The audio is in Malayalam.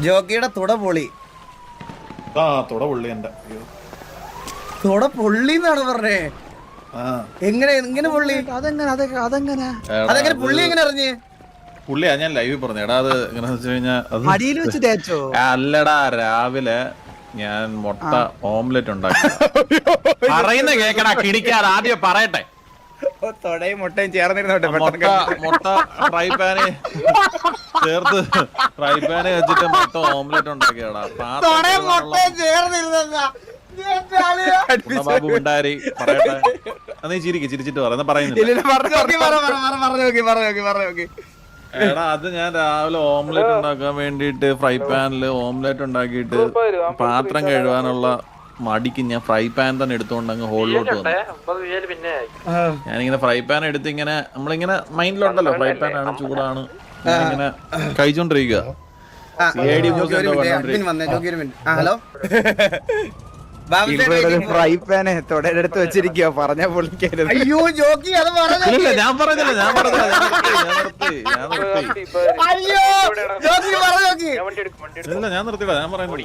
ജോക്കിയുടെ തുട പൊളി. തുട പൊള്ളി എന്റെ. തുട പൊള്ളി എന്നാണ് പറഞ്ഞേ. എങ്ങനെ പൊള്ളി? അതെങ്ങനെ പുള്ളി എങ്ങനെ അറിഞ്ഞേ? പുള്ളിയാ ഞാൻ ലൈവിൽ പറഞ്ഞു. എടാ അത് എങ്ങനെയാന്ന് വെച്ച് കഴിഞ്ഞാ അടിയിൽ വെച്ച് തേച്ചോ? അല്ലടാ, രാവിലെ ഞാൻ മുട്ട ഓംലെറ്റ് ഉണ്ടാക്കി. പറയുന്ന കേക്കടാ, കിടിക്കാതെ ആദ്യം പറയട്ടെ. തൊടയും മുട്ടയും ചേർന്നിരുന്നോട്ടെ. മുട്ട ഫ്രൈ പാന് ചേർത്ത് ഫ്രൈ പാന് വെച്ചിട്ട് മുട്ട ഓംലെറ്റ് ഉണ്ടാക്കിയടാ. ബാബു ഉണ്ടായി പറയട്ടെ. നീ ചിരിച്ചിട്ട് പറയുന്ന പറയുന്നില്ല. എടാ അത് ഞാൻ രാവിലെ ഓംലെറ്റ് ഉണ്ടാക്കാൻ വേണ്ടിട്ട് ഫ്രൈ പാനില് ഓംലെറ്റ് ഉണ്ടാക്കിയിട്ട് പാത്രം കഴുകാനുള്ള മടിക്ക് ഞാൻ ഫ്രൈ പാൻ തന്നെ എടുത്തോണ്ട് അങ്ങ് ഹോളിലോട്ട് വന്നു. ഞാനിങ്ങനെ ഫ്രൈ പാൻ എടുത്ത് ഇങ്ങനെ നമ്മളിങ്ങനെ മൈൻഡിലുണ്ടല്ലോ ഫ്രൈ പാൻ ആണ്, ചൂടാണ്, ഇങ്ങനെ കഴിച്ചോണ്ടിരിക്കുക. ഹലോ, ഫ്രൈ പാന് തൊടയിലെടുത്ത് വെച്ചിരിക്കോ? പറഞ്ഞ പൊളിക്കരുത്. അയ്യോ ജോക്കി, അത് പറഞ്ഞില്ല. ഞാൻ പറഞ്ഞില്ല. അയ്യോ ജോക്കി, പറഞ്ഞു നോക്കി. ഞാൻ നിർത്തിയില്ല, ഞാൻ പറയുന്നു.